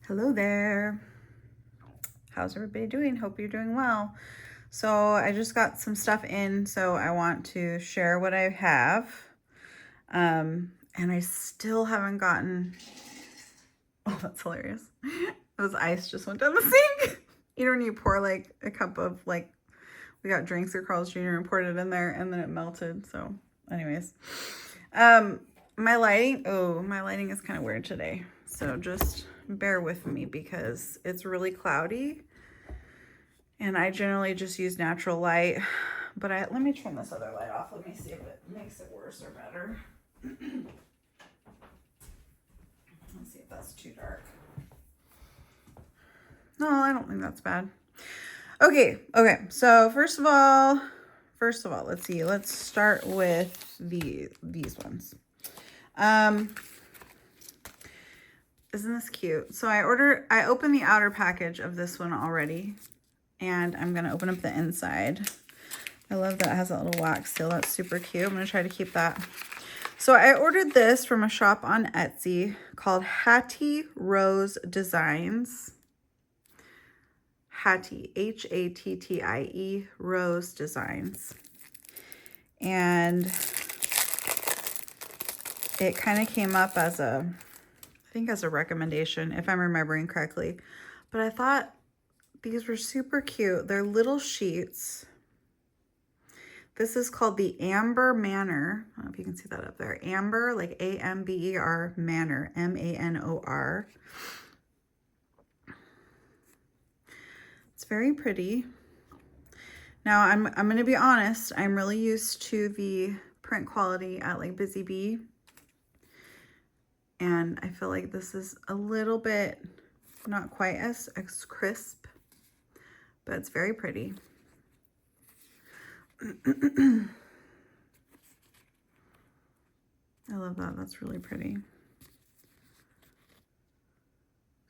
Hello there. How's everybody doing? Hope you're doing well. So I just got some stuff in, so I want to share what I have. And I still haven't gotten, oh, that's hilarious. Those ice just went down the sink. You know when you pour like a cup of like, we got drinks at Carl's Jr. and poured it in there and then it melted. So anyways, my lighting is kind of weird today. So just bear with me because it's really cloudy and I generally just use natural light, but let me turn this other light off. Let me see if it makes it worse or better. Let's see if that's too dark. No, I don't think that's bad. Okay. So first of all, let's see. Let's start with these ones. Isn't this cute? So I opened the outer package of this one already, and I'm gonna open up the inside. I love that it has that little wax seal. That's super cute. I'm gonna try to keep that. So I ordered this from a shop on Etsy called Hattie Rose Designs. Hattie, Hattie, Rose Designs. And it kind of came up as I think as a recommendation, if I'm remembering correctly. But I thought these were super cute. They're little sheets. This is called the Amber Manor. I don't know if you can see that up there. Amber, like A-M-B-E-R, Manor, M-A-N-O-R. It's very pretty. Now, I'm going to be honest. I'm really used to the print quality at like Busy Bee. And I feel like this is a little bit not quite as crisp, but it's very pretty. I love that. That's really pretty.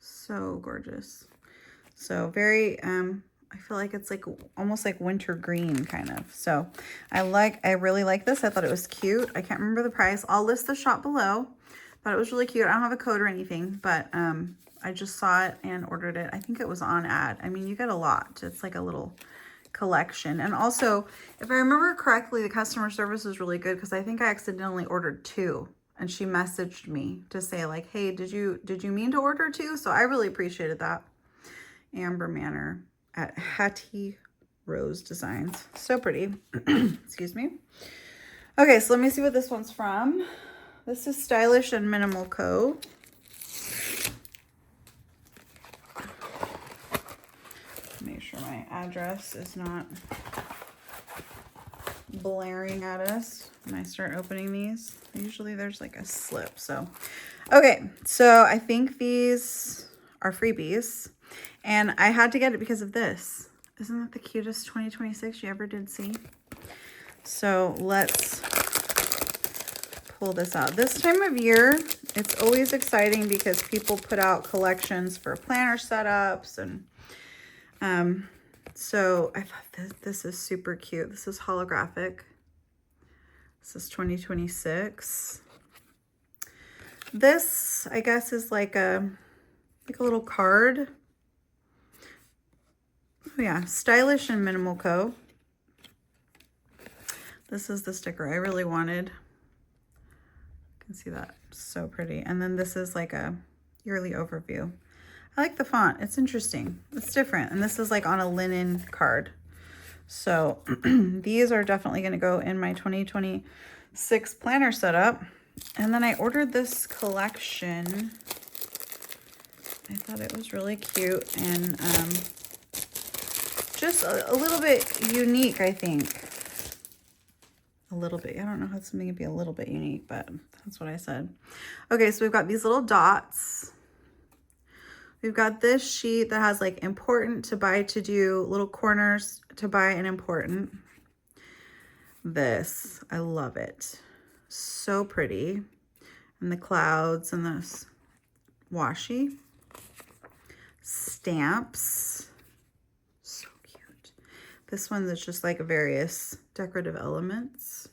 So gorgeous. So very, I feel like it's like almost like winter green kind of. So I really like this. I thought it was cute. I can't remember the price. I'll list the shop below. Thought it was really cute. I don't have a code or anything, but I just saw it and ordered it. I think it was on ad. I mean, you get a lot. It's like a little collection. And also, if I remember correctly, the customer service was really good because I think I accidentally ordered 2. And she messaged me to say like, hey, did you mean to order 2? So I really appreciated that. Amber Manor at Hattie Rose Designs. So pretty. Excuse me. Okay, so let me see what this one's from. This is Stylish and Minimal Co. Make sure my address is not blaring at us when I start opening these. Usually there's like a slip. So, okay. So I think these are freebies. And I had to get it because of this. Isn't that the cutest 2026 you ever did see? So let's pull this out. This time of year, it's always exciting because people put out collections for planner setups. And so I thought this is super cute. This is holographic. This is 2026. This, I guess, is like a little card. Oh yeah, Stylish and Minimal Co. This is the sticker I really wanted. You can see that, so pretty. And then this is like a yearly overview. I like the font, it's interesting, it's different. And this is like on a linen card. So these are definitely gonna go in my 2026 planner setup. And then I ordered this collection. I thought it was really cute and just a little bit unique, I think. A little bit. I don't know how something could be a little bit unique, but that's what I said. Okay, so we've got these little dots. We've got this sheet that has like important to buy to do, little corners to buy and important. This, I love it. So pretty. And the clouds and this washi. Stamps. So cute. This one that's just like various decorative elements.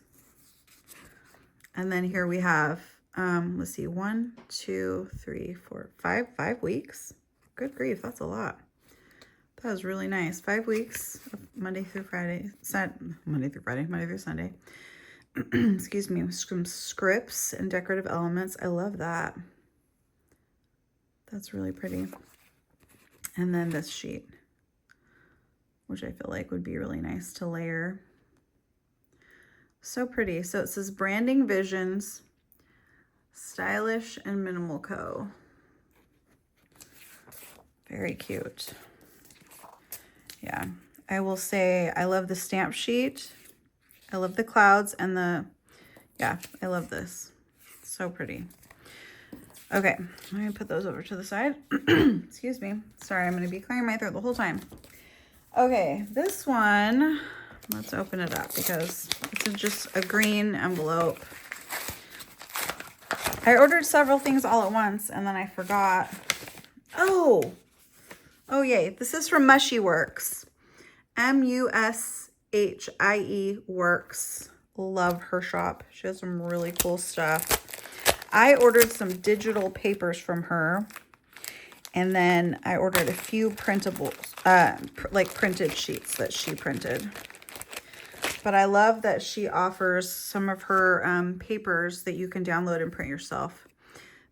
And then here we have, let's see, 1, 2, 3, 4, 5 weeks. Good grief, that's a lot. That was really nice. 5 weeks, Monday through Friday, Monday through Sunday. Excuse me, some scripts and decorative elements. I love that. That's really pretty. And then this sheet, which I feel like would be really nice to layer. So pretty. So it says Branding Visions, Stylish and Minimal Co. Very cute. Yeah, I will say I love the stamp sheet. I love the clouds and yeah, I love this. So pretty. Okay, I'm gonna put those over to the side. Excuse me. Sorry, I'm gonna be clearing my throat the whole time. Okay, this one, let's open it up because it's just a green envelope. I ordered several things all at once and then I forgot. Oh yay, this is from Mushy Works. M-U-S-H-I-E Works. Love her shop. She has some really cool stuff. I ordered some digital papers from her. And then I ordered a few printables, like printed sheets that she printed. But I love that she offers some of her papers that you can download and print yourself.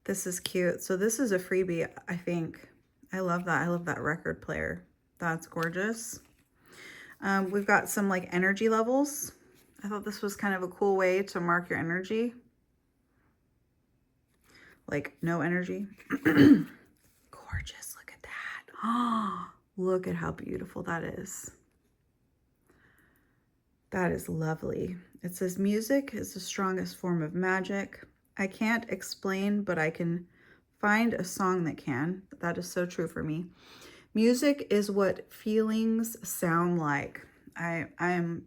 This is cute. So this is a freebie, I think. I love that. I love that record player. That's gorgeous. We've got some like energy levels. I thought this was kind of a cool way to mark your energy. Like no energy. Gorgeous. Look at that. Oh, look at how beautiful that is. That is lovely. It says music is the strongest form of magic. I can't explain, but I can find a song that can. That is so true for me. Music is what feelings sound like. I'm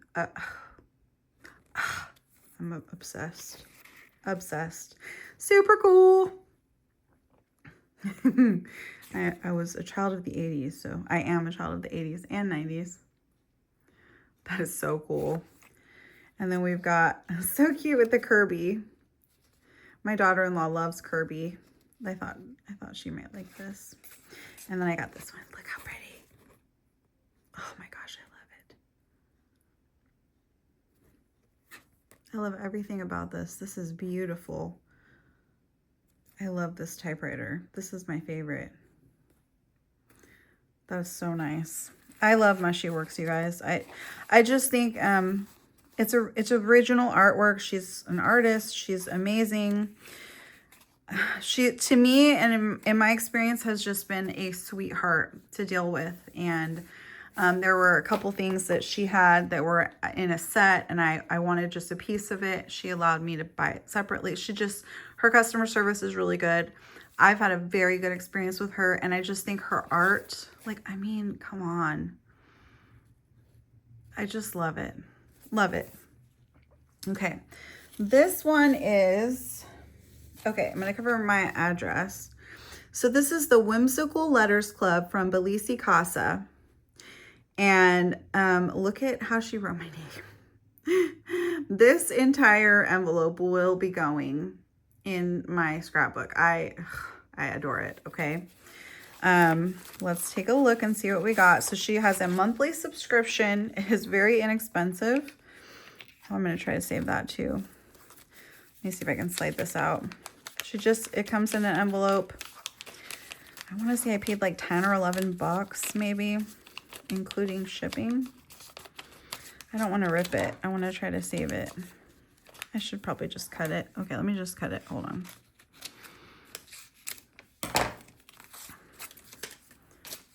obsessed. Obsessed. Super cool. I was a child of the 80s, so I am a child of the 80s and 90s. That is so cool. And then we've got, so cute with the Kirby. My daughter-in-law loves Kirby. I thought she might like this. And then I got this one. Look how pretty. Oh my gosh, I love it. I love everything about this. This is beautiful. I love this typewriter. This is my favorite. That is so nice. I love Mushy Works, you guys. I just think it's original artwork. She's an artist. She's amazing. She, to me, and in my experience, has just been a sweetheart to deal with. And there were a couple things that she had that were in a set, and I wanted just a piece of it. She allowed me to buy it separately. Her customer service is really good. I've had a very good experience with her, and I just think her art, like, I mean, come on. I just love it. Love it. Okay. This one is, okay, I'm going to cover my address. So this is the Whimsical Letters Club from BellissiCasa. And look at how she wrote my name. This entire envelope will be going in my scrapbook. I adore it, okay? Let's take a look and see what we got. So she has a monthly subscription. It is very inexpensive. I'm going to try to save that too. Let me see if I can slide this out. It comes in an envelope. I want to say I paid like 10 or 11 bucks maybe, including shipping. I don't want to rip it. I want to try to save it. I should probably just cut it. Okay, let me just cut it. Hold on.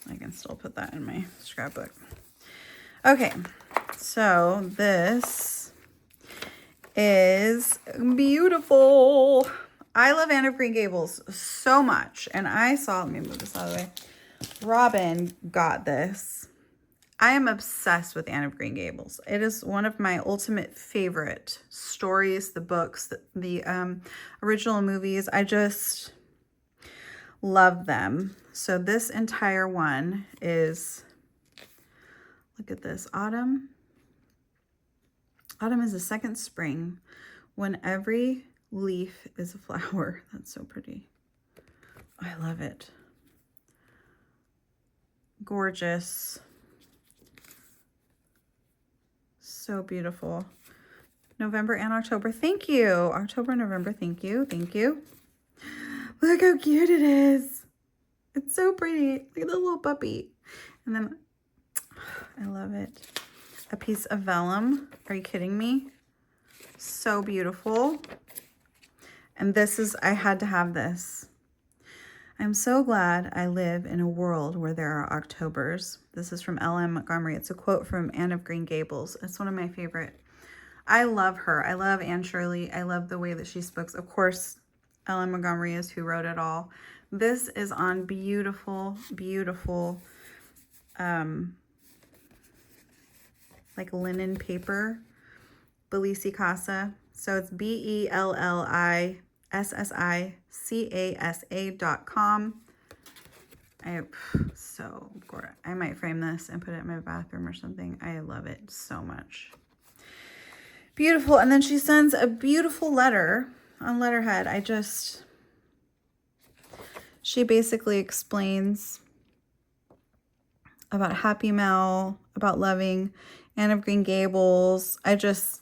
I can still put that in my scrapbook. Okay, so this is beautiful. I love Anne of Green Gables so much. And let me move this out of the way. Robin got this. I am obsessed with Anne of Green Gables. It is one of my ultimate favorite stories, the books, the original movies. I just love them. So this entire one is, look at this, autumn. Autumn is the second spring when every leaf is a flower. That's so pretty. I love it. Gorgeous. So beautiful. November and October. Thank you. October, November. Thank you. Thank you. Look how cute it is. It's so pretty. Look at the little puppy. And then, I love it. A piece of vellum. Are you kidding me? So beautiful. And this is, I had to have this. I'm so glad I live in a world where there are Octobers. This is from L.M. Montgomery. It's a quote from Anne of Green Gables. It's one of my favorite. I love her. I love Anne Shirley. I love the way that she speaks. Of course, L.M. Montgomery is who wrote it all. This is on beautiful, beautiful, like linen paper, BellissiCasa. So it's BellissiCasa.com. So gorgeous. I might frame this and put it in my bathroom or something. I love it so much. Beautiful. And then she sends a beautiful letter on letterhead. She basically explains about Happy Mel, about loving Anne of Green Gables.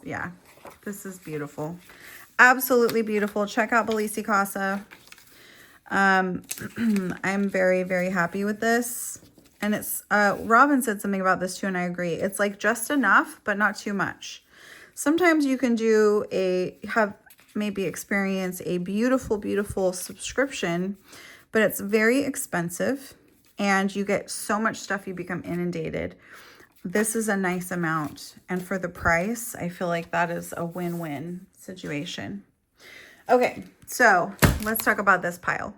Yeah, this is beautiful. Absolutely beautiful. Check out BellissiCasa. I'm very, very happy with this. And it's, Robin said something about this too, and I agree. It's like just enough, but not too much. Sometimes you can maybe experience a beautiful, beautiful subscription, but it's very expensive and you get so much stuff you become inundated. This is a nice amount. And for the price, I feel like that is a win-win situation. Okay, so let's talk about this pile.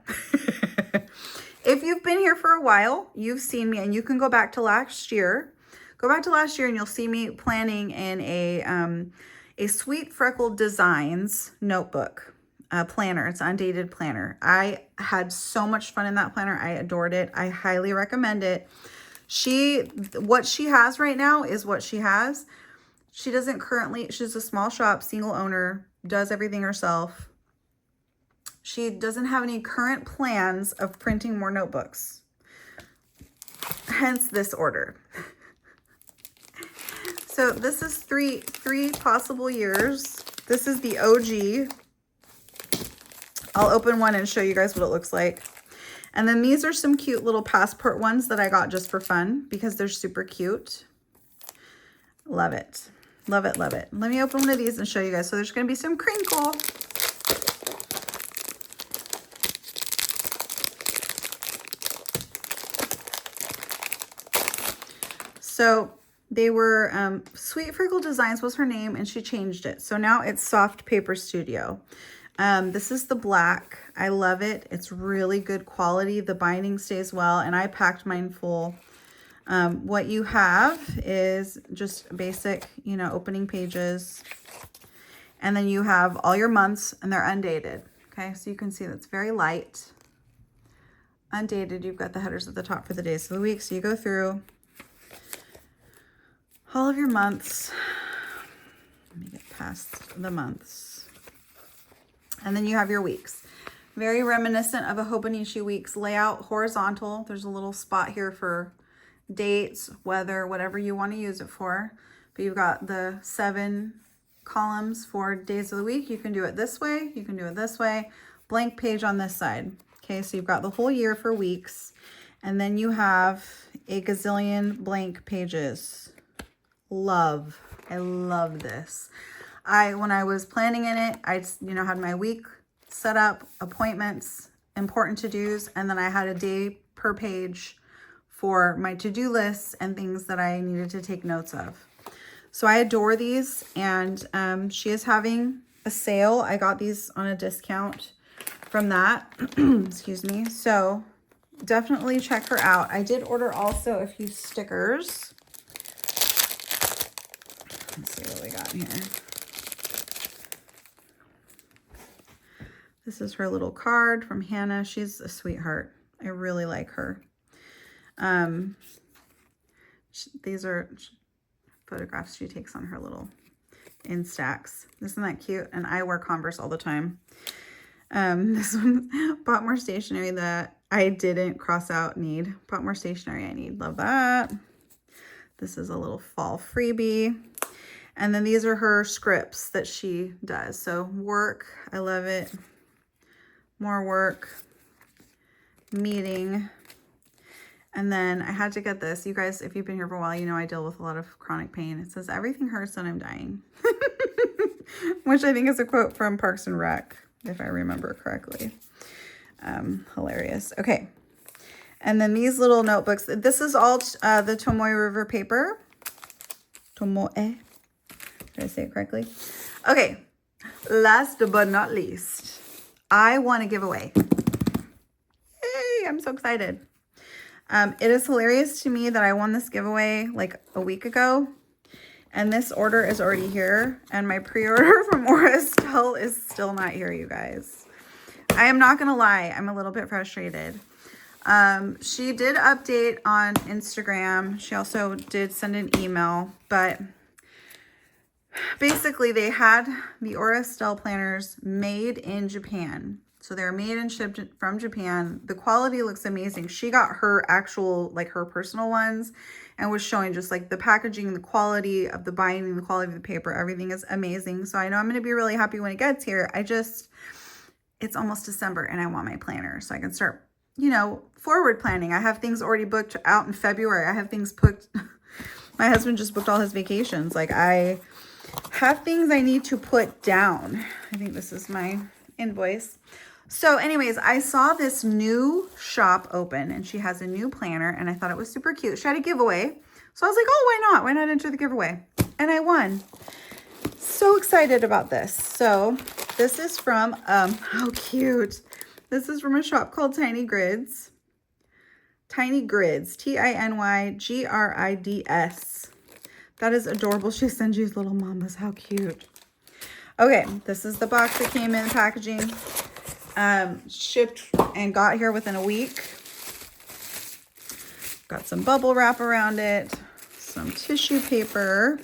If you've been here for a while, you've seen me, and you can go back to last year. Go back to last year and you'll see me planning in a Sweet Freckle Designs notebook planner. It's an undated planner. I had so much fun in that planner. I adored it. I highly recommend it. What she has right now is what she has. She doesn't currently, she's a small shop, single owner, does everything herself. She doesn't have any current plans of printing more notebooks. Hence this order. So this is three possible years. This is the OG. I'll open one and show you guys what it looks like. And then these are some cute little passport ones that I got just for fun because they're super cute. Love it. Love it, love it. Let me open one of these and show you guys. So there's going to be some crinkle. So they were, Sweet Freckle Designs was her name, and she changed it. So now it's Soft Paper Studio. This is the black. I love it. It's really good quality. The binding stays well, and I packed mine full. What you have is just basic, opening pages. And then you have all your months, and they're undated. Okay, so you can see that's very light. Undated, you've got the headers at the top for the days of the week. So you go through all of your months. Let me get past the months. And then you have your weeks. Very reminiscent of a Hobonichi Weeks layout, horizontal. There's a little spot here for dates, weather, whatever you want to use it for. But you've got the 7 columns for days of the week. You can do it this way. You can do it this way. Blank page on this side. Okay, so you've got the whole year for weeks. And then you have a gazillion blank pages. I love this. When I was planning in it, I had my week set up, appointments, important to-dos, and then I had a day per page for my to-do lists and things that I needed to take notes of. So I adore these, and she is having a sale. I got these on a discount from that. Excuse me. So definitely check her out. I did order also a few stickers. Let's see what we got here. This is her little card from Hannah. She's a sweetheart. I really like her. These are photographs she takes on her little Instax. Isn't that cute? And I wear Converse all the time. This one, bought more stationery that I didn't cross out need. Bought more stationery I need. Love that. This is a little fall freebie. And then these are her scripts that she does. So work, I love it. More work, meeting. And then I had to get this. You guys, if you've been here for a while, you know I deal with a lot of chronic pain. It says, everything hurts when I'm dying. Which I think is a quote from Parks and Rec, if I remember correctly. Hilarious. Okay. And then these little notebooks. This is all the Tomoe River paper. Tomoe. Did I say it correctly? Okay. Last but not least, I want to give away. Yay! I'm so excited. It is hilarious to me that I won this giveaway like a week ago. And this order is already here. And my pre-order from Estelle is still not here, you guys. I am not going to lie. I'm a little bit frustrated. She did update on Instagram. She also did send an email. But basically, they had the Estelle planners made in Japan. So they're made and shipped from Japan. The quality looks amazing. She got her actual, like her personal ones and was showing just like the packaging, the quality of the binding, the quality of the paper, everything is amazing. So I know I'm going to be really happy when it gets here. It's almost December and I want my planner so I can start, you know, forward planning. I have things already booked out in February. I have things booked. My husband just booked all his vacations. Like I have things I need to put down. I think this is my invoice. So anyways, I saw this new shop open and she has a new planner and I thought it was super cute. She had a giveaway. So I was like, oh, why not? Why not enter the giveaway? And I won. So excited about this. So this is from, how cute. This is from a shop called Tiny Grids. Tiny Grids, Tinygrids. That is adorable. She sends you little mamas. How cute. Okay, this is the box that came in the packaging. Shipped and got here within a week. Got some bubble wrap around it, some tissue paper,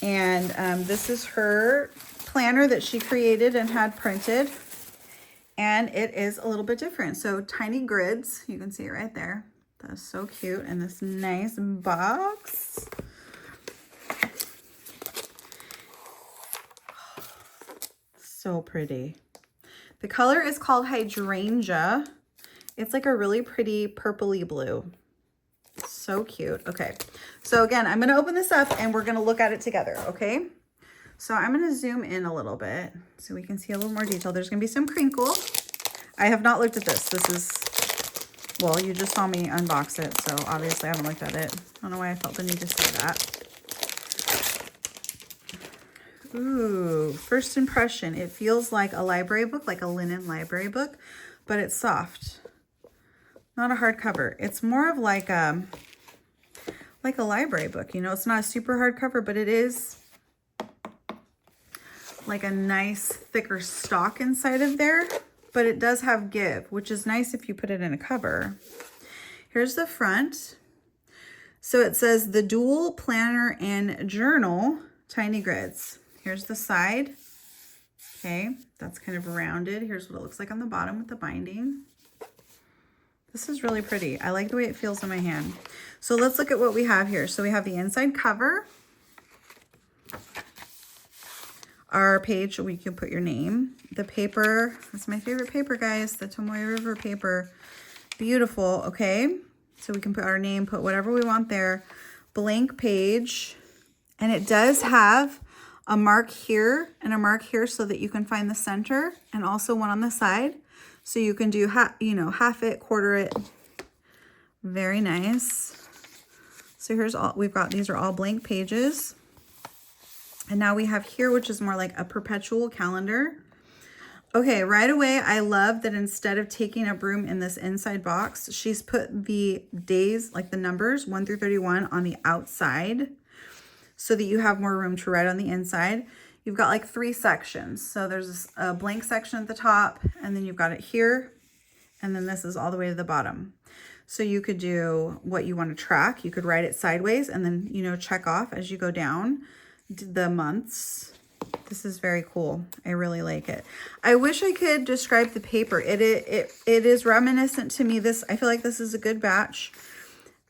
and this is her planner that she created and had printed, and it is a little bit different. So Tiny Grids, you can see it right there. That's so cute in this nice box. So pretty. The color is called Hydrangea. It's like a really pretty purpley blue. So cute. Okay. So again, I'm going to open this up and we're going to look at it together. Okay. So I'm going to zoom in a little bit so we can see a little more detail. There's going to be some crinkle. I have not looked at this. This is, well, you just saw me unbox it. So obviously I haven't looked at it. I don't know why I felt the need to say that. Ooh, first impression. It feels like a library book, like a linen library book, but it's soft. Not a hardcover. It's more of like a library book. You know, it's not a super hardcover, but it is like a nice thicker stock inside of there, but it does have give, which is nice if you put it in a cover. Here's the front. So it says the Dual Planner and Journal Tiny Grids. Here's the side. Okay, that's kind of rounded. Here's what it looks like on the bottom with the binding. This is really pretty. I like the way it feels in my hand. So let's look at what we have here. So we have the inside cover. Our page, we can put your name. The paper, that's my favorite paper, guys. The Tomoe River paper. Beautiful, okay? So we can put our name, put whatever we want there. Blank page. And it does have a mark here and a mark here so that you can find the center, and also one on the side. So you can do, half it, quarter it. Very nice. So here's all, we've got, these are all blank pages. And now we have here, which is more like a perpetual calendar. Okay, right away, I love that instead of taking a broom in this inside box, she's put the days, like the numbers 1 through 31 on the outside so that you have more room to write on the inside. You've got like 3 sections. So there's a blank section at the top, and then you've got it here, and then this is all the way to the bottom. So you could do what you want to track. You could write it sideways and then, check off as you go down the months. This is very cool. I really like it. I wish I could describe the paper. It is reminiscent to me. I feel like this is a good batch.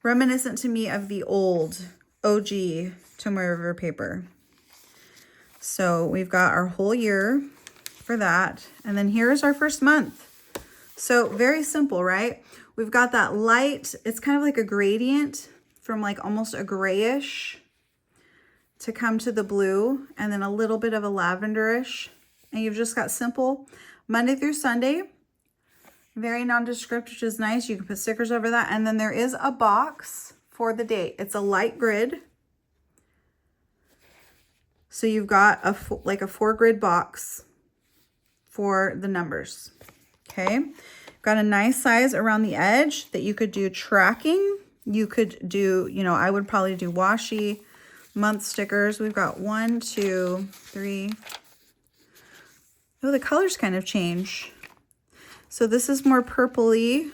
Reminiscent to me of the old OG Tomoe River paper. So we've got our whole year for that. And then here's our first month. So very simple, right? We've got that light, it's kind of like a gradient from like almost a grayish to come to the blue, and then a little bit of a lavenderish. And you've just got simple Monday through Sunday, very nondescript, which is nice. You can put stickers over that. And then there is a box for the date. It's a light grid. So you've got like a 4-grid box for the numbers. Okay. Got a nice size around the edge that you could do tracking. You could do, you know, I would probably do washi month stickers. We've got 1, 2, 3. Oh, the colors kind of change. So this is more purpley.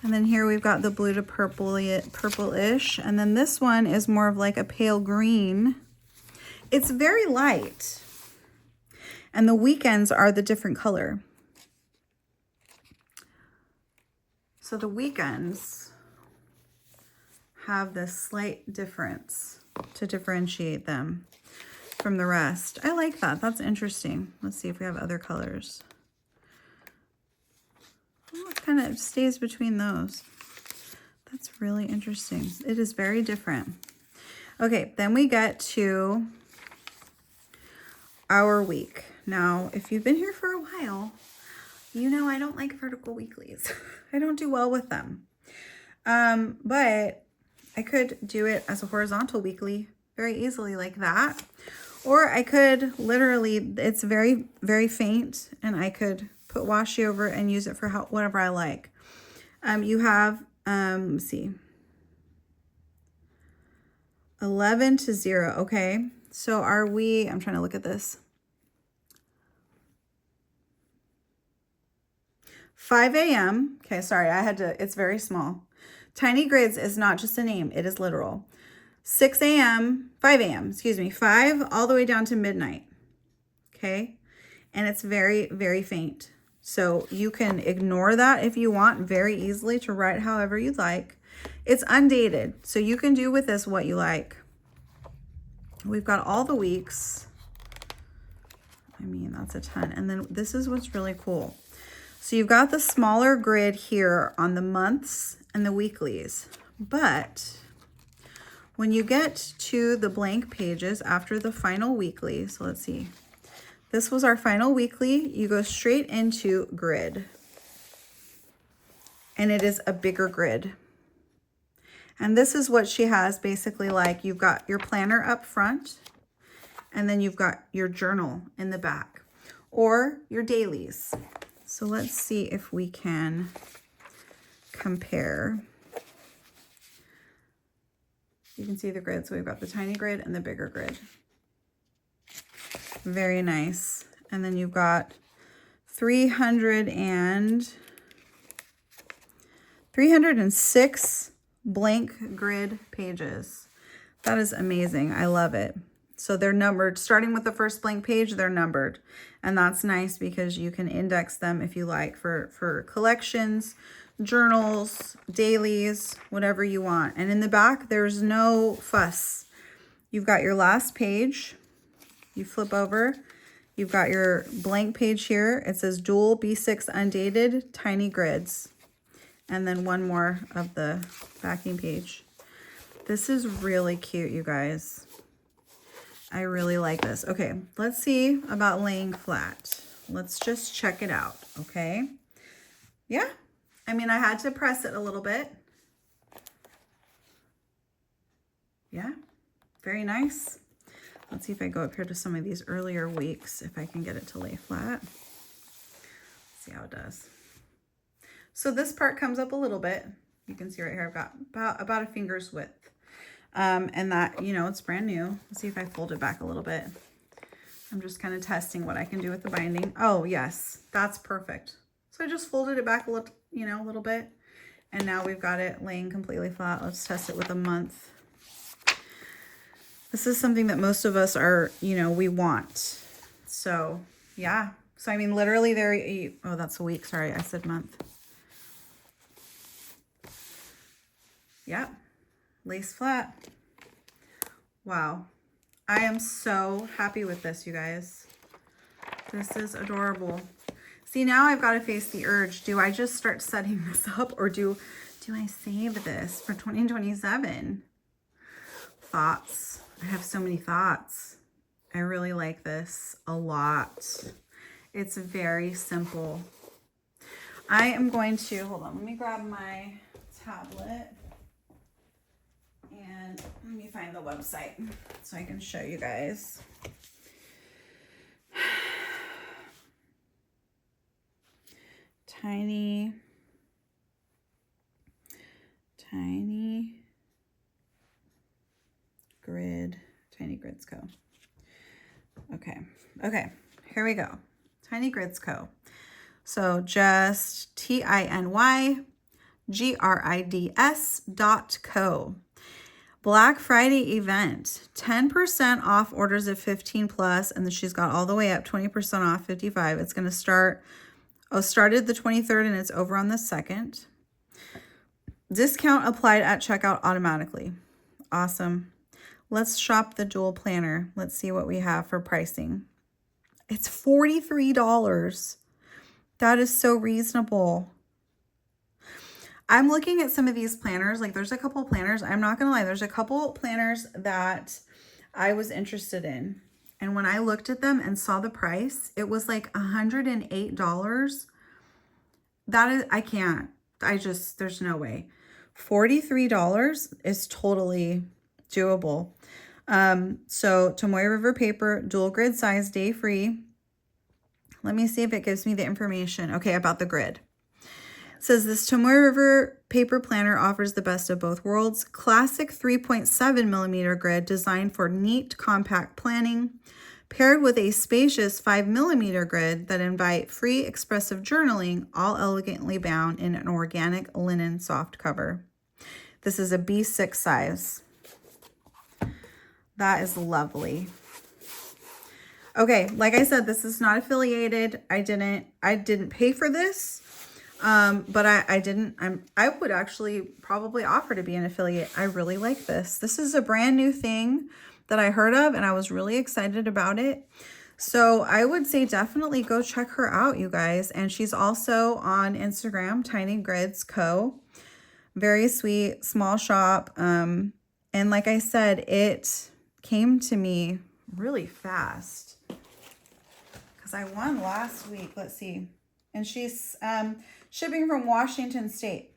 And then here we've got the blue to purplish. And then this one is more of like a pale green. It's very light. And the weekends are the different color. So the weekends have this slight difference to differentiate them from the rest. I like that. That's interesting. Let's see if we have other colors. Oh, it kind of stays between those. That's really interesting. It is very different. Okay, then we get to our week. Now, if you've been here for a while, you know I don't like vertical weeklies. I don't do well with them. But I could do it as a horizontal weekly very easily like that. Or I could literally, it's very, very faint, and I could put washi over and use it for whatever I like. You have, let's see, 11 to 0. Okay. So are we, I'm trying to look at this. 5 a.m. Okay, sorry, I had to, it's very small. Tiny Grids is not just a name, it is literal. 6 a.m., 5 a.m., excuse me, 5 all the way down to midnight. Okay, and it's very, very faint. So you can ignore that if you want very easily to write however you'd like. It's undated, so you can do with this what you like. We've got all the weeks. I mean, that's a ton. And then this is what's really cool. So you've got the smaller grid here on the months and the weeklies, but when you get to the blank pages after the final weekly, so let's see, this was our final weekly, you go straight into grid, and it is a bigger grid. And this is what she has basically, like you've got your planner up front, and then you've got your journal in the back, or your dailies. So let's see if we can compare. You can see the grid. So we've got the tiny grid and the bigger grid. Very nice. And then you've got 306 blank grid pages. That is amazing. I love it. So they're numbered, starting with the first blank page, they're numbered. And that's nice because you can index them if you like for collections, journals, dailies, whatever you want. And in the back, there's no fuss. You've got your last page. You flip over. You've got your blank page here. It says dual B6 undated tiny grids. And then one more of the backing page. This is really cute, you guys. I really like this. Okay, let's see about laying flat. Let's just check it out, okay? Yeah, I mean, I had to press it a little bit. Yeah, very nice. Let's see if I go up here to some of these earlier weeks, if I can get it to lay flat. Let's see how it does. So this part comes up a little bit. You can see right here, I've got about a finger's width. And that, you know, it's brand new. Let's see if I fold it back a little bit. I'm just kind of testing what I can do with the binding. Oh, yes, that's perfect. So I just folded it back a little, you know, a little bit. And now we've got it laying completely flat. Let's test it with a month. This is something that most of us are, you know, we want. So yeah. So I mean, literally there, oh, that's a week. Sorry, I said month. Yep. Lace flat. Wow. I am so happy with this, you guys. This is adorable. See, now I've got to face the urge. Do I just start setting this up, or do I save this for 2027? Thoughts. I have so many thoughts. I really like this a lot. It's very simple. I am going to, hold on, let me grab my tablet and let me find the website so I can show you guys. Tiny Grids Co. Okay, here we go. Tiny Grids Co. So just TINYGRIDS.co. Black Friday event, 10% off orders of 15 plus, and then she's got all the way up 20% off 55. It's going to start, started the 23rd and it's over on the 2nd. Discount applied at checkout automatically. Awesome. Let's shop the dual planner. Let's see what we have for pricing. It's $43. That is so reasonable. I'm looking at some of these planners. Like there's a couple planners. I'm not going to lie. There's a couple planners that I was interested in. And when I looked at them and saw the price, it was like $108. That is, I can't. There's no way. $43 is totally doable. So Tomoe River paper, dual grid size, day free. Let me see if it gives me the information. Okay, about the grid. It says this Tomoe River paper planner offers the best of both worlds. Classic 3.7 millimeter grid designed for neat, compact planning, paired with a spacious 5 millimeter grid that invite free expressive journaling, all elegantly bound in an organic linen soft cover. This is a B6 size. That is lovely. Okay, like I said, this is not affiliated. I didn't pay for this. But I would actually probably offer to be an affiliate. I really like this. This is a brand new thing that I heard of and I was really excited about it. So I would say definitely go check her out, you guys. And she's also on Instagram, Tiny Grids Co. Very sweet, small shop. And like I said, it came to me really fast because I won last week. Let's see. And she's shipping from Washington State.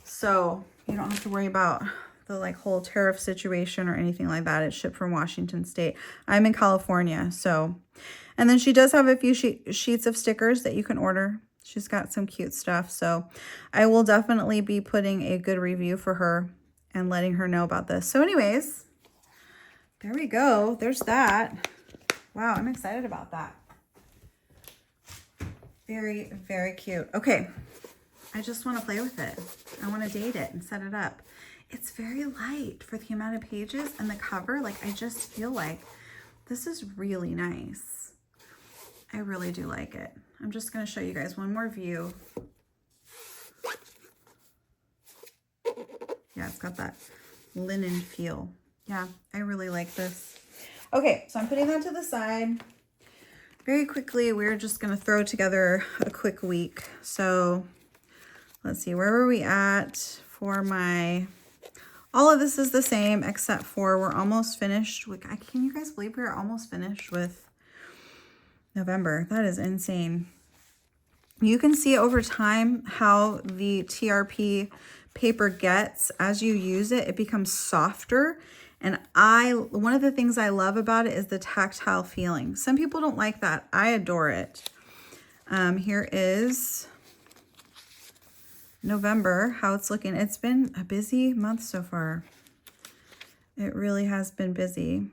So you don't have to worry about the like whole tariff situation or anything like that. It's shipped from Washington State. I'm in California. So, and then she does have a few sheets of stickers that you can order. She's got some cute stuff. So I will definitely be putting a good review for her and letting her know about this. So anyways, there we go. There's that. Wow, I'm excited about that. Very, very cute. Okay, I just want to play with it. I want to date it and set it up. It's very light for the amount of pages and the cover. Like, I just feel like this is really nice. I really do like it. I'm just going to show you guys one more view. Yeah, it's got that linen feel. Yeah, I really like this. Okay, so I'm putting that to the side. Very quickly, we're just going to throw together a quick week. So let's see, where were we at for my, all of this is the same except for we're almost finished. Can you guys believe we're almost finished with November? That is insane. You can see over time how the TRP paper gets as you use it. It becomes softer. And one of the things I love about it is the tactile feeling. Some people don't like that. I adore it. Here is November, how it's looking. It's been a busy month so far. It really has been busy.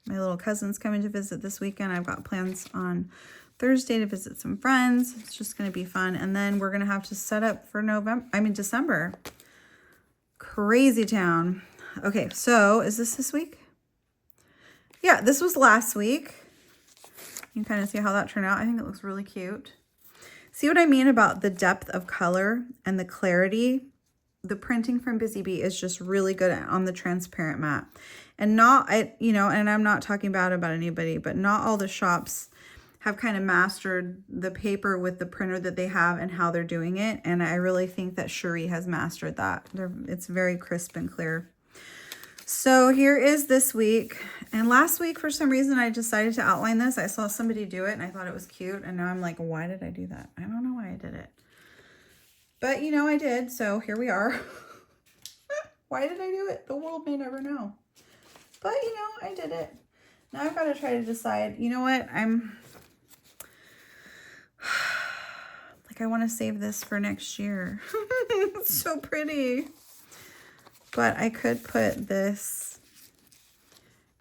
My little cousin's coming to visit this weekend. I've got plans on Thursday to visit some friends. It's just going to be fun. And then we're going to have to set up for December. Crazy town. Okay, so is this week? yeah, this was last week. You can kind of see how that turned out. I think it looks really cute. See what I mean about the depth of color and the clarity? The printing from Busy Bee is just really good on the transparent mat. And you know, and I'm not talking bad about anybody, but not all the shops have kind of mastered the paper with the printer that they have and how they're doing it. And I really think that Cherie has mastered that. It's very crisp and clear. So here is this week. And last week, for some reason, I decided to outline this. I saw somebody do it and I thought it was cute. And now I'm like, why did I do that? I don't know why I did it. But, you know, I did. So here we are. Why did I do it? The world may never know. But, you know, I did it. Now I've got to try to decide, you know what? Like, I want to save this for next year. It's so pretty. But I could put this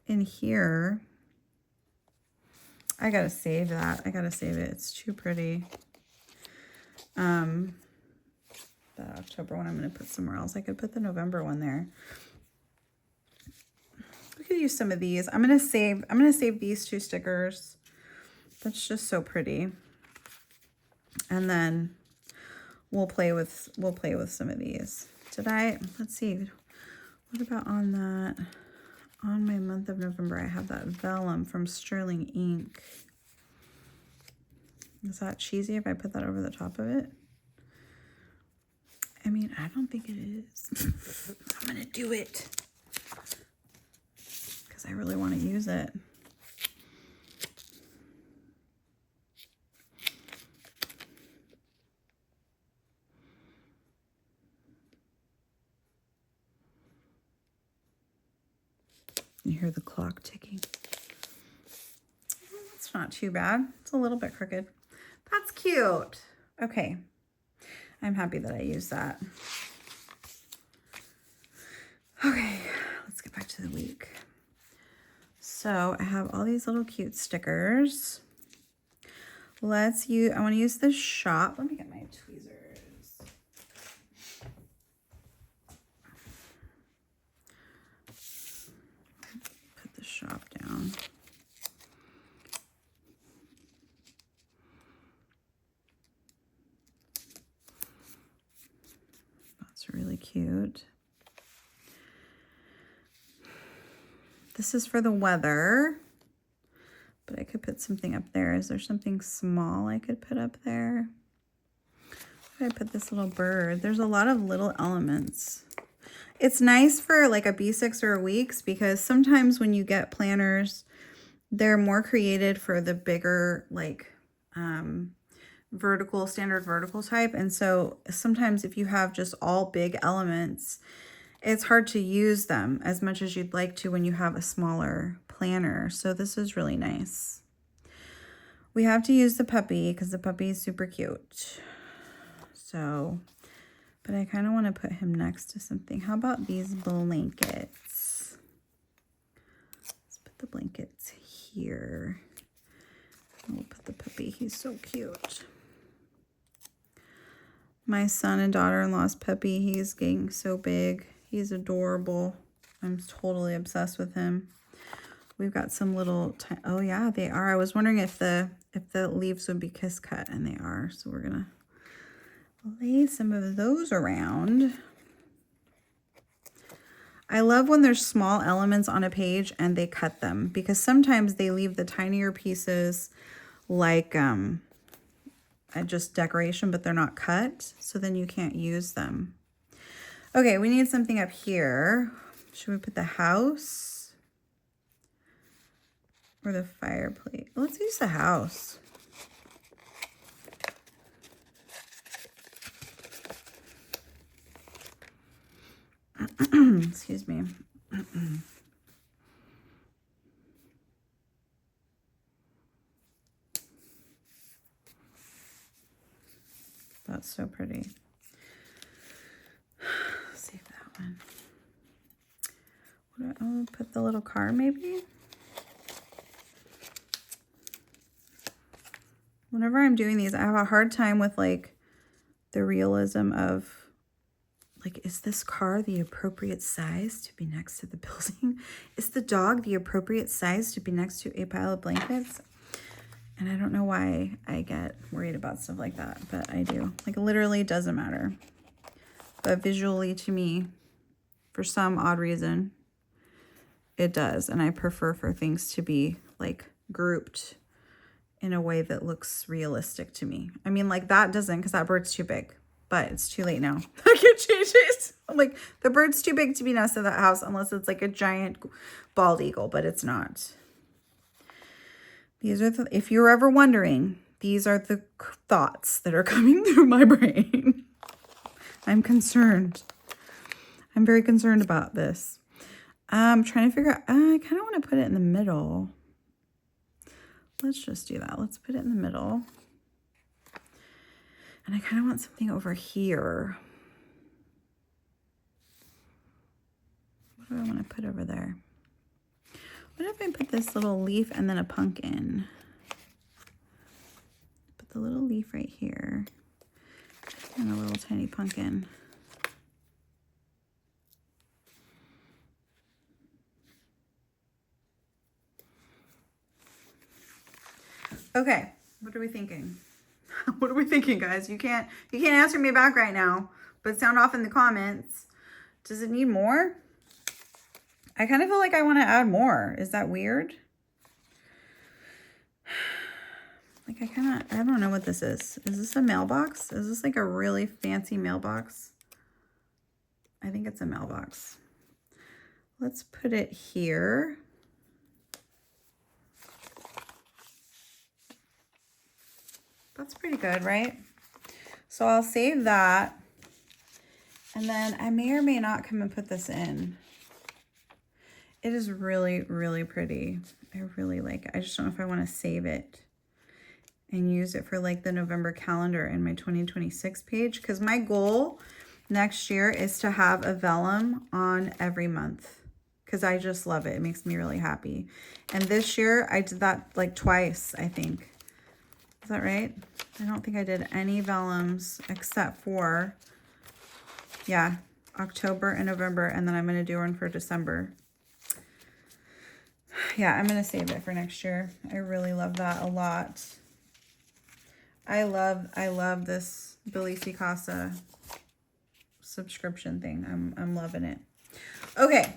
in here. I gotta save that. I gotta save it. It's too pretty. That October one I'm gonna put somewhere else. I could put the November one there. We could use some of these. I'm gonna save these 2 stickers. That's just so pretty. And then we'll play with some of these. Let's see. What about on my month of November, I have that vellum from Sterling Ink. Is that cheesy if I put that over the top of it? I mean, I don't think it is. I'm gonna do it because I really want to use it. You hear the clock ticking. That's not too bad. It's a little bit crooked. That's cute. Okay. I'm happy that I used that. Okay, let's get back to the week. So I have all these little cute stickers. I want to use the shop. Let me get my tweezers. Shop down. That's really cute. This is for the weather, but I could put something up there. Is there something small I could put up there? How do I put this little bird? There's a lot of little elements. It's nice for like a B6 or a Weeks because sometimes when you get planners, they're more created for the bigger, like standard vertical type. And so sometimes if you have just all big elements, it's hard to use them as much as you'd like to when you have a smaller planner. So this is really nice. We have to use the puppy because the puppy is super cute. So... but I kind of want to put him next to something. How about these blankets? Let's put the blankets here. We'll put the puppy. He's so cute. My son and daughter-in-law's puppy. He's getting so big. He's adorable. I'm totally obsessed with him. We've got some little... oh, yeah, they are. I was wondering if the leaves would be kiss cut, and they are. So we're going to lay some of those around. I love when there's small elements on a page and they cut them because sometimes they leave the tinier pieces like just decoration, but they're not cut. So then you can't use them. Okay, we need something up here. Should we put the house or the fireplace? Let's use the house. Excuse me. That's so pretty. Save that one. I'll put the little car maybe. Whenever I'm doing these, I have a hard time with like the realism of Like, is this car the appropriate size to be next to the building? Is the dog the appropriate size to be next to a pile of blankets? And I don't know why I get worried about stuff like that, but I do. Like, literally it doesn't matter. But visually to me, for some odd reason, it does. And I prefer for things to be like grouped in a way that looks realistic to me. I mean, like that doesn't, because that bird's too big. But it's too late now. I can change it. I'm like, the bird's too big to be next to that house unless it's like a giant bald eagle, but it's not. These are the, if you're ever wondering, these are the thoughts that are coming through my brain. I'm concerned. I'm very concerned about this. I'm trying to figure out, I kind of want to put it in the middle. Let's just do that. Let's put it in the middle. And I kind of want something over here. What do I want to put over there? What if I put this little leaf and then a pumpkin? Put the little leaf right here. And a little tiny pumpkin. Okay, what are we thinking? What are we thinking, guys? You can't answer me back right now, but sound off in the comments. Does it need more? I kind of feel like I want to add more. Is that weird? Like I don't know what this is. Is this a mailbox? Is this like a really fancy mailbox? I think it's a mailbox. Let's put it here. That's pretty good, right? So I'll save that. And then I may or may not come and put this in. It is really, really pretty. I really like it. I just don't know if I want to save it and use it for like the November calendar in my 2026 page. Because my goal next year is to have a vellum on every month. Because I just love it. It makes me really happy. And this year I did that like twice, I think. Is that right? I don't think I did any vellums except for, yeah, October and November. And then I'm going to do one for December. Yeah, I'm going to save it for next year. I really love that a lot. I love this BellissiCasa subscription thing. I'm loving it. Okay.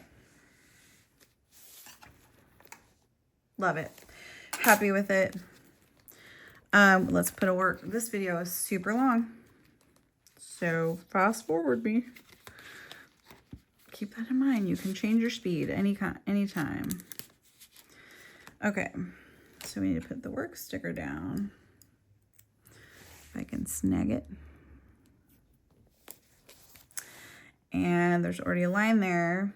Love it. Happy with it. Let's put a work. This video is super long, so fast forward me. Keep that in mind. You can change your speed anytime. Okay, so we need to put the work sticker down. If I can snag it. And there's already a line there.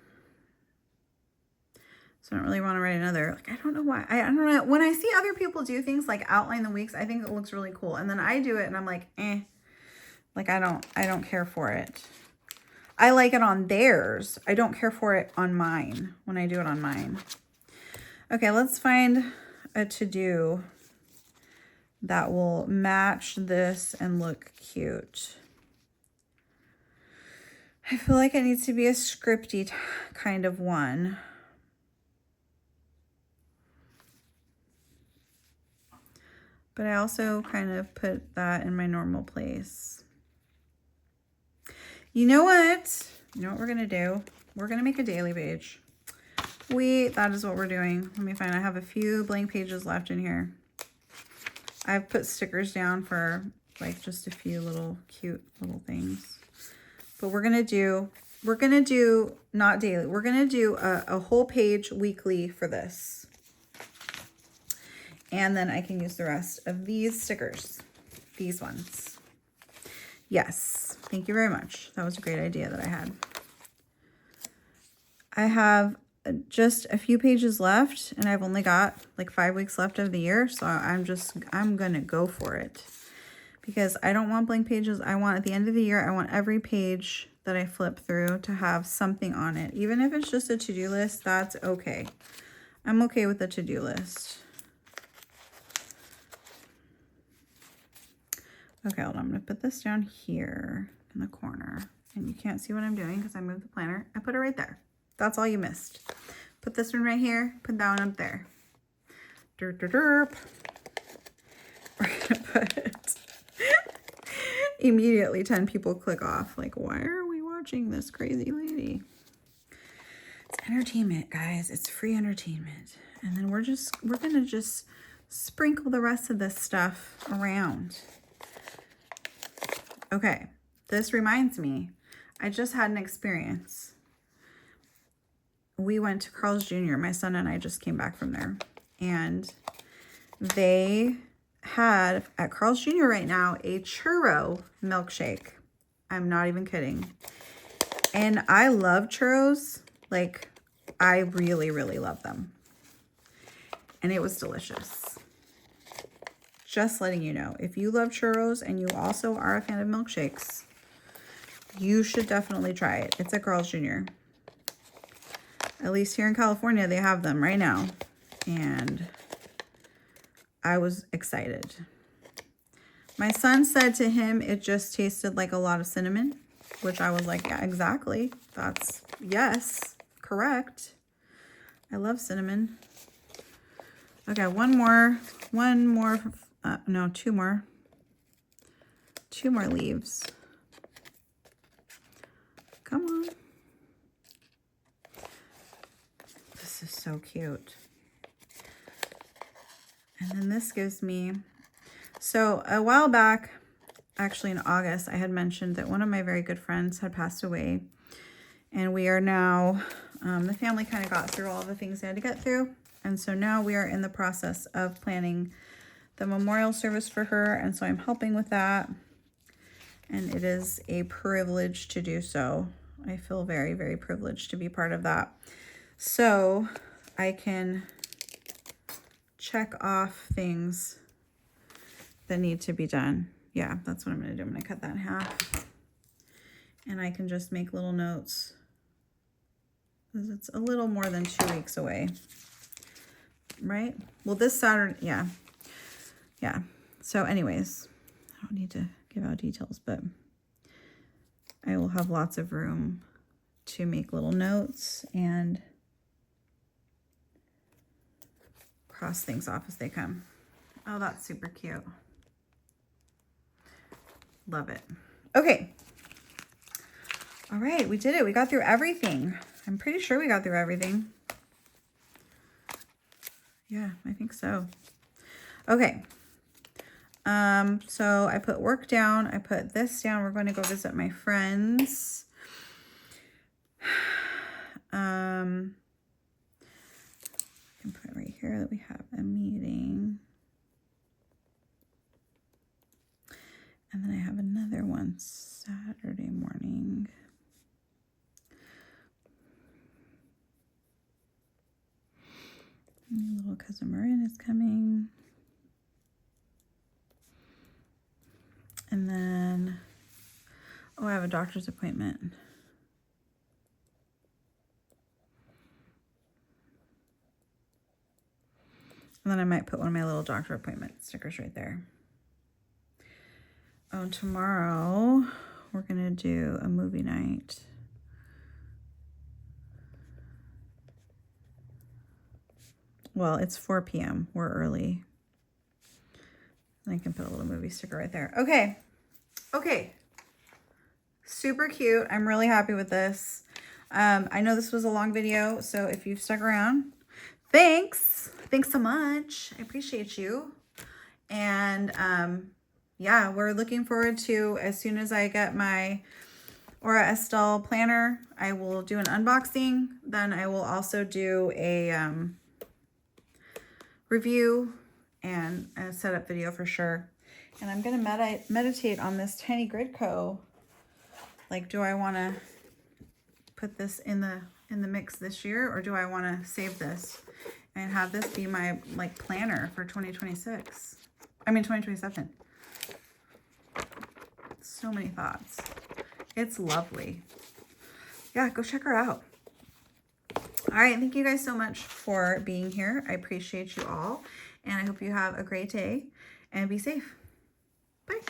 So I don't really want to write another. Like, I don't know why. I don't know. When I see other people do things like outline the weeks, I think it looks really cool. And then I do it and I'm like, eh. Like, I don't care for it. I like it on theirs. I don't care for it on mine when I do it on mine. Okay, let's find a to-do that will match this and look cute. I feel like it needs to be a scripty kind of one. But I also kind of put that in my normal place. You know what? You know what we're going to do? We're going to make a daily page. That is what we're doing. Let me find, I have a few blank pages left in here. I've put stickers down for like just a few little cute little things. But we're going to do not daily. We're going to do a whole page weekly for this. And then I can use the rest of these stickers, these ones. Yes, thank you very much. That was a great idea that I had. I have just a few pages left and I've only got like 5 weeks left of the year. So I'm going to go for it because I don't want blank pages. I want at the end of the year, I want every page that I flip through to have something on it. Even if it's just a to-do list, that's okay. I'm okay with the to-do list. Okay, hold on. I'm going to put this down here. in the corner. And you can't see what I'm doing because I moved the planner. I put it right there. That's all you missed. Put this one right here. Put that one up there. Derp, derp, derp. We're going to put... Immediately 10 people click off. Like, why are we watching this crazy lady? It's entertainment, guys. It's free entertainment. And then we're going to just sprinkle the rest of this stuff around. Okay. This reminds me, I just had an experience. We went to Carl's Jr. My son and I just came back from there. And they had at Carl's Jr. right now a churro milkshake. I'm not even kidding. And I love churros. Like, I really, really love them. And it was delicious. Just letting you know, if you love churros and you also are a fan of milkshakes, you should definitely try it. It's at Carl's Jr. At least here in California, they have them right now. And I was excited. My son said to him, it just tasted like a lot of cinnamon, which I was like, yeah, exactly. That's, yes, correct. I love cinnamon. Okay, two more leaves. Come on. This is so cute. And then this gives me, so a while back, actually in August, I had mentioned that one of my very good friends had passed away. And we are now, the family kind of got through all the things they had to get through. And so now we are in the process of planning the memorial service for her. And so I'm helping with that. And it is a privilege to do so. I feel very, very privileged to be part of that. So I can check off things that need to be done. Yeah, that's what I'm going to do. I'm going to cut that in half. And I can just make little notes. Because it's a little more than 2 weeks away. Right? Well, this Saturday, yeah. Yeah. So anyways, I don't need to give out details, but I will have lots of room to make little notes and cross things off as they come. Oh, that's super cute. Love it. Okay. All right, we did it. We got through everything. I'm pretty sure we got through everything. Yeah, I think so. Okay. So I put work down. I put this down. We're going to go visit my friends. I can put right here that we have a meeting. And then I have another one Saturday morning. My little cousin Marin is coming. And then, oh, I have a doctor's appointment. And then I might put one of my little doctor appointment stickers right there. Oh, tomorrow we're going to do a movie night. Well, it's 4 p.m. We're early. I can put a little movie sticker right there. Okay. Okay. Super cute. I'm really happy with this. I know this was a long video, so if you've stuck around, thanks. Thanks so much. I appreciate you. And yeah, we're looking forward to, as soon as I get my Aura Estelle planner, I will do an unboxing. Then I will also do a review and a setup video for sure. And I'm going to meditate on this tinygridscoiny. Like, do I want to put this in the mix this year, or do I want to save this and have this be my like planner for 2026? I mean 2027. So many thoughts. It's lovely. Yeah, go check her out. All right, thank you guys so much for being here. I appreciate you all, and I hope you have a great day and be safe. Bye.